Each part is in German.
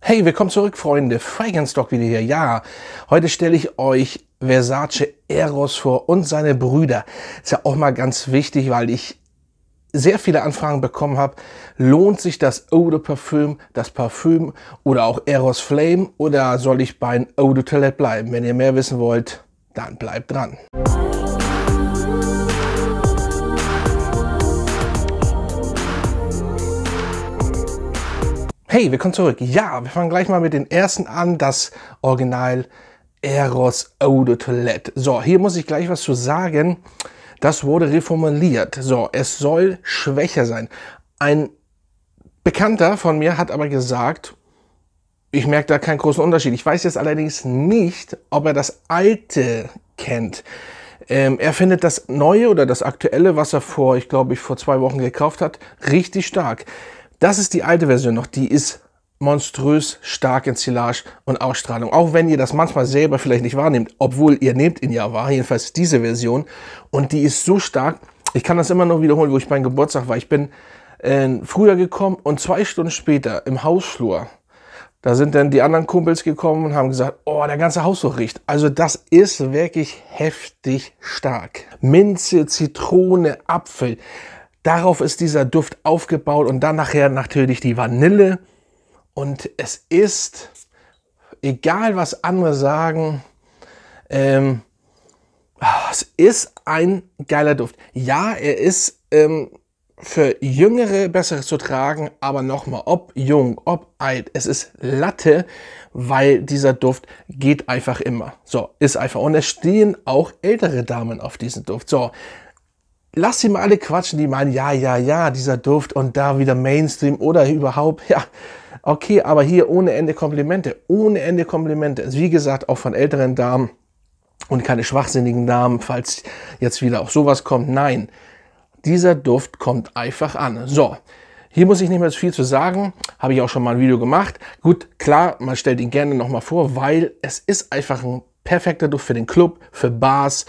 Hey, willkommen zurück, Freunde. Fragrance Talk wieder hier. Ja, heute stelle ich euch Versace Eros vor und seine Brüder. Ist ja auch mal ganz wichtig, weil ich sehr viele Anfragen bekommen habe. Lohnt sich das Eau de Parfum, das Parfüm oder auch Eros Flame, oder soll ich bei Eau de Toilette bleiben? Wenn ihr mehr wissen wollt, dann bleibt dran. Hey, willkommen zurück. Ja, wir fangen gleich mal mit den ersten an, das Original Eros Eau de Toilette. So, hier muss ich gleich was zu sagen. Das wurde reformuliert. So, es soll schwächer sein. Ein Bekannter von mir hat aber gesagt, ich merke da keinen großen Unterschied. Ich weiß jetzt allerdings nicht, ob er das alte kennt. Er findet das neue oder das aktuelle, was er vor 2 Wochen gekauft hat, richtig stark. Das ist die alte Version noch, die ist monströs stark in Silage und Ausstrahlung. Auch wenn ihr das manchmal selber vielleicht nicht wahrnehmt, obwohl ihr nehmt ihn ja wahr, jedenfalls diese Version. Und die ist so stark, ich kann das immer nur wiederholen, wo ich beim Geburtstag war. Ich bin früher gekommen und 2 Stunden später im Hausflur, da sind dann die anderen Kumpels gekommen und haben gesagt, oh, der ganze Hausflur riecht. Also das ist wirklich heftig stark. Minze, Zitrone, Apfel. Darauf ist dieser Duft aufgebaut und dann nachher natürlich die Vanille. Und es ist, egal was andere sagen, es ist ein geiler Duft. Ja, er ist für Jüngere besser zu tragen, aber nochmal, ob jung, ob alt, es ist Latte, weil dieser Duft geht einfach immer. So, ist einfach. Und es stehen auch ältere Damen auf diesen Duft. So. Lasst sie mal alle quatschen, die meinen, ja, dieser Duft und da wieder Mainstream oder überhaupt, ja, okay, aber hier ohne Ende Komplimente, ohne Ende Komplimente. Wie gesagt, auch von älteren Damen und keine schwachsinnigen Damen, falls jetzt wieder auch sowas kommt. Nein, dieser Duft kommt einfach an. So, hier muss ich nicht mehr so viel zu sagen, habe ich auch schon mal ein Video gemacht. Gut, klar, man stellt ihn gerne nochmal vor, weil es ist einfach ein perfekter Duft für den Club, für Bars,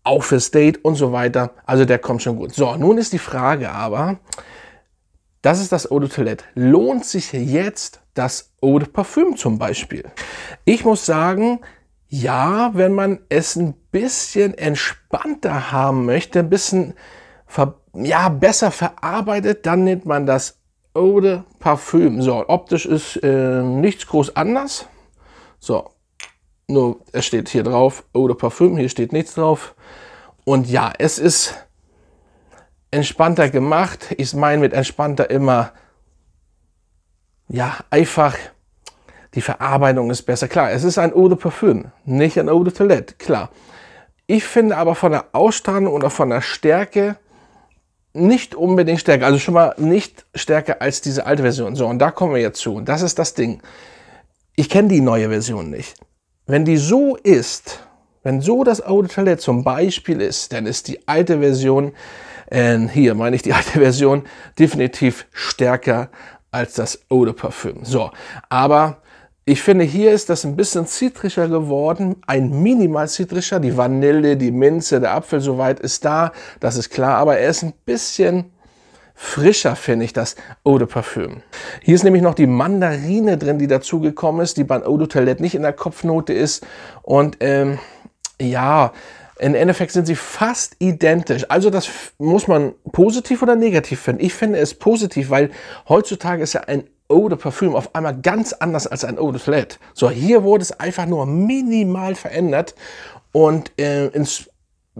auch fürs Date und so weiter. Also der kommt schon gut. So, nun ist die Frage aber, das ist das Eau de Toilette. Lohnt sich jetzt das Eau de Parfum zum Beispiel? Ich muss sagen, ja, wenn man es ein bisschen entspannter haben möchte, ein bisschen besser verarbeitet, dann nennt man das Eau de Parfum. So, optisch ist nichts groß anders. So. Nur, es steht hier drauf, Eau de Parfum, hier steht nichts drauf. Und ja, es ist entspannter gemacht. Ich meine mit entspannter immer, ja, einfach, die Verarbeitung ist besser. Klar, es ist ein Eau de Parfum, nicht ein Eau de Toilette, klar. Ich finde aber von der Ausstrahlung oder von der Stärke nicht unbedingt stärker. Also schon mal nicht stärker als diese alte Version. So, und da kommen wir jetzt zu. Und das ist das Ding. Ich kenne die neue Version nicht. Wenn die so ist, wenn so das Eau de Toilette zum Beispiel ist, dann ist die alte Version, hier meine ich die alte Version, definitiv stärker als das Eau de Parfum. So, aber ich finde, hier ist das ein bisschen zitrischer geworden, ein minimal zitrischer, die Vanille, die Minze, der Apfel, soweit ist da, das ist klar, aber er ist ein bisschen frischer, finde ich, das Eau de Parfum. Hier ist nämlich noch die Mandarine drin, die dazugekommen ist, die beim Eau de Toilette nicht in der Kopfnote ist. Und ja, im Endeffekt sind sie fast identisch. Also das muss man positiv oder negativ finden. Ich finde es positiv, weil heutzutage ist ja ein Eau de Parfum auf einmal ganz anders als ein Eau de Toilette. So, hier wurde es einfach nur minimal verändert und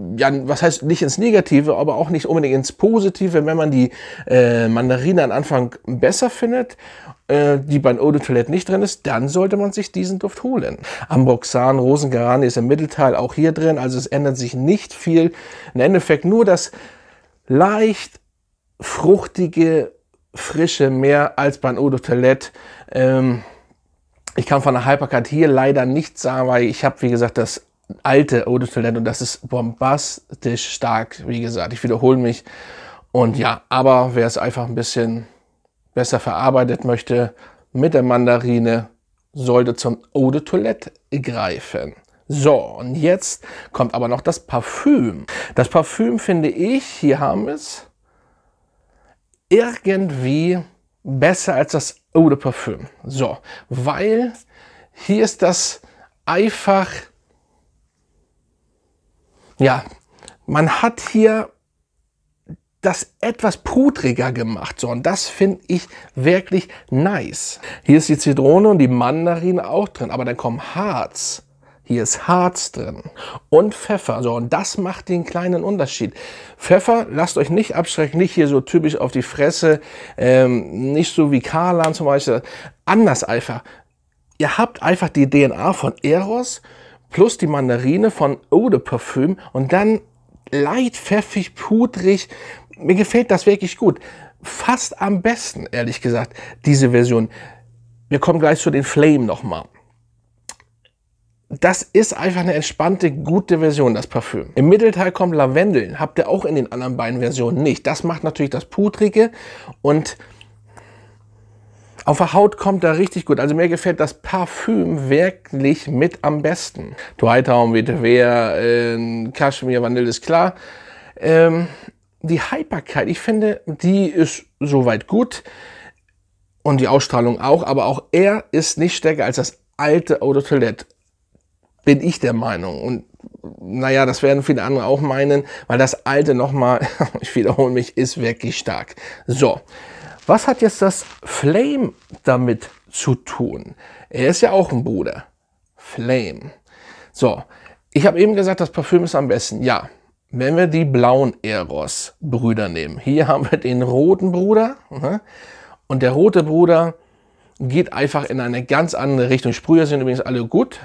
was heißt nicht ins Negative, aber auch nicht unbedingt ins Positive, wenn man die Mandarine am Anfang besser findet, die beim Eau de Toilette nicht drin ist, dann sollte man sich diesen Duft holen. Ambroxan, Rosengeranie ist im Mittelteil auch hier drin, also es ändert sich nicht viel. Im Endeffekt nur das leicht fruchtige, frische mehr als beim Eau de Toilette. Ich kann von der Haltbarkeit hier leider nichts sagen, weil ich habe, wie gesagt, das alte Eau de Toilette und das ist bombastisch stark, wie gesagt, ich wiederhole mich. Und ja, aber wer es einfach ein bisschen besser verarbeitet möchte mit der Mandarine, sollte zum Eau de Toilette greifen. So, und jetzt kommt aber noch das Parfüm. Das Parfüm finde ich, hier haben wir es, irgendwie besser als das Eau de Parfum. So, weil hier ist das einfach, ja, man hat hier das etwas pudriger gemacht. So, und das finde ich wirklich nice. Hier ist die Zitrone und die Mandarine auch drin, aber dann kommt Harz. Hier ist Harz drin und Pfeffer. So, und das macht den kleinen Unterschied. Pfeffer, lasst euch nicht abschrecken, nicht hier so typisch auf die Fresse, nicht so wie Kalan zum Beispiel. Anders einfach. Ihr habt einfach die DNA von Eros plus die Mandarine von Eau de Parfum und dann leicht pfeffig, pudrig. Mir gefällt das wirklich gut. Fast am besten, ehrlich gesagt, diese Version. Wir kommen gleich zu den Flame nochmal. Das ist einfach eine entspannte, gute Version, das Parfüm. Im Mittelteil kommt Lavendel, habt ihr auch in den anderen beiden Versionen nicht. Das macht natürlich das Pudrige und auf der Haut kommt er richtig gut. Also mir gefällt das Parfüm wirklich mit am besten. Twilight, Vetiver, Kaschmir, Vanille ist klar. Die Haltbarkeit, ich finde, die ist soweit gut. Und die Ausstrahlung auch. Aber auch er ist nicht stärker als das alte Eau de Toilette. Bin ich der Meinung. Und naja, das werden viele andere auch meinen, weil das alte nochmal, ich wiederhole mich, ist wirklich stark. So, was hat jetzt das Flame damit zu tun? Er ist ja auch ein Bruder. Flame. So, ich habe eben gesagt, das Parfüm ist am besten. Ja, wenn wir die blauen Eros-Brüder nehmen. Hier haben wir den roten Bruder. Und der rote Bruder geht einfach in eine ganz andere Richtung. Sprüher sind übrigens alle gut.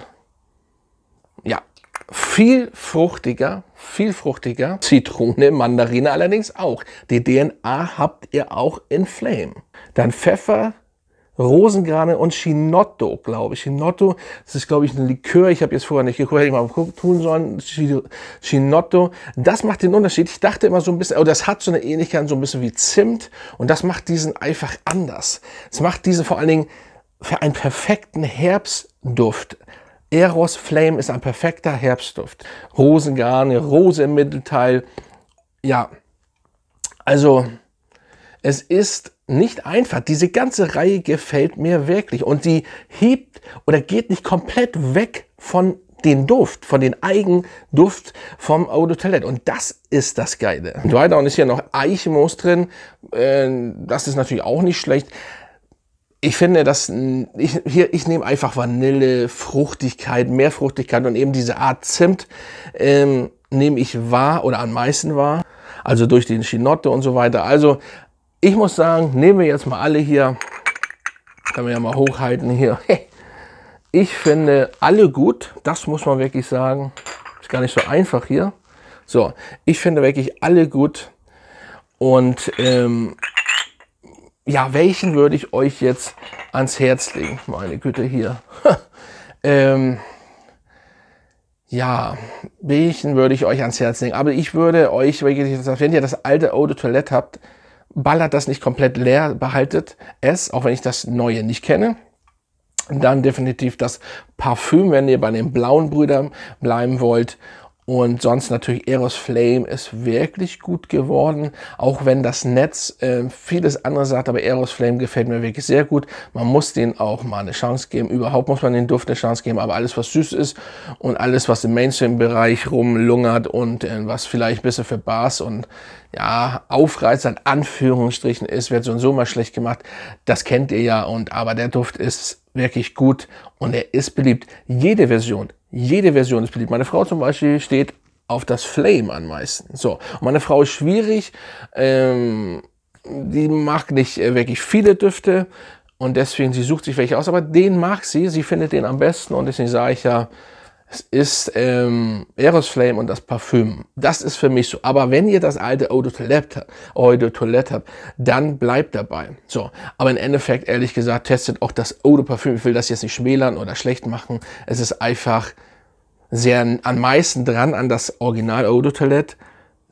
Ja, viel fruchtiger. Zitrone, Mandarine allerdings auch. Die DNA habt ihr auch in Flame. Dann Pfeffer, Rosengrane und Chinotto, glaube ich. Chinotto, das ist, glaube ich, ein Likör. Ich habe jetzt vorher nicht geguckt, hätte ich mal tun sollen. Chinotto, das macht den Unterschied. Ich dachte immer so ein bisschen, oh, das hat so eine Ähnlichkeit, so ein bisschen wie Zimt. Und das macht diesen einfach anders. Es macht diesen vor allen Dingen für einen perfekten Herbstduft. Eros Flame ist ein perfekter Herbstduft. Rosengarne, Rose im Mittelteil. Ja, also es ist nicht einfach. Diese ganze Reihe gefällt mir wirklich. Und die hebt oder geht nicht komplett weg von den Duft, von den Eigenduft vom Eau de Toilette. Und das ist das Geile. Und weiter und ist hier noch Eichenmoos drin. Das ist natürlich auch nicht schlecht. Ich finde, ich nehme einfach Vanille, Fruchtigkeit, mehr Fruchtigkeit und eben diese Art Zimt nehme ich wahr oder am meisten wahr. Also durch den Chinotto und so weiter. Also ich muss sagen, nehmen wir jetzt mal alle hier. Können wir ja mal hochhalten hier. Ich finde alle gut. Das muss man wirklich sagen. Ist gar nicht so einfach hier. So, ich finde wirklich alle gut. Und ja, welchen würde ich euch jetzt ans Herz legen? Meine Güte, hier. Ja, welchen würde ich euch ans Herz legen? Aber ich würde euch, wenn ihr das alte Eau de Toilette habt, ballert das nicht komplett leer, behaltet es, auch wenn ich das neue nicht kenne. Dann definitiv das Parfüm, wenn ihr bei den blauen Brüdern bleiben wollt. Und sonst natürlich Eros Flame ist wirklich gut geworden, auch wenn das Netz vieles andere sagt, aber Eros Flame gefällt mir wirklich sehr gut. Man muss den auch mal eine Chance geben, überhaupt muss man den Duft eine Chance geben, aber alles was süß ist und alles was im Mainstream-Bereich rumlungert und was vielleicht ein bisschen für Bars und ja, Aufreizer in Anführungsstrichen ist, wird so und so mal schlecht gemacht, das kennt ihr ja, aber der Duft ist wirklich gut und er ist beliebt. Jede Version ist beliebt. Meine Frau zum Beispiel steht auf das Flame am meisten. So, und meine Frau ist schwierig, die mag nicht wirklich viele Düfte und deswegen, sie sucht sich welche aus, aber den mag sie findet den am besten und deswegen sage ich ja, es ist Eros Flame und das Parfüm. Das ist für mich so. Aber wenn ihr das alte Eau de Toilette habt, dann bleibt dabei. So, aber im Endeffekt, ehrlich gesagt, testet auch das Eau de Parfüm. Ich will das jetzt nicht schmälern oder schlecht machen. Es ist einfach sehr am meisten dran an das Original Eau de Toilette.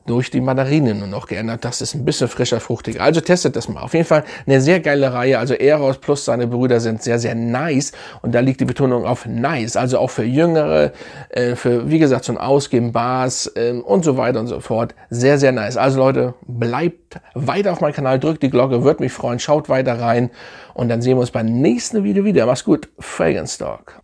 durch die Mandarinen nur noch geändert. Das ist ein bisschen frischer, fruchtiger. Also testet das mal. Auf jeden Fall eine sehr geile Reihe. Also Eros plus seine Brüder sind sehr, sehr nice. Und da liegt die Betonung auf nice. Also auch für Jüngere, für, wie gesagt, so ein Ausgehen, Bars und so weiter und so fort. Sehr, sehr nice. Also Leute, bleibt weiter auf meinem Kanal, drückt die Glocke, würde mich freuen. Schaut weiter rein. Und dann sehen wir uns beim nächsten Video wieder. Mach's gut. Fragrance Talk.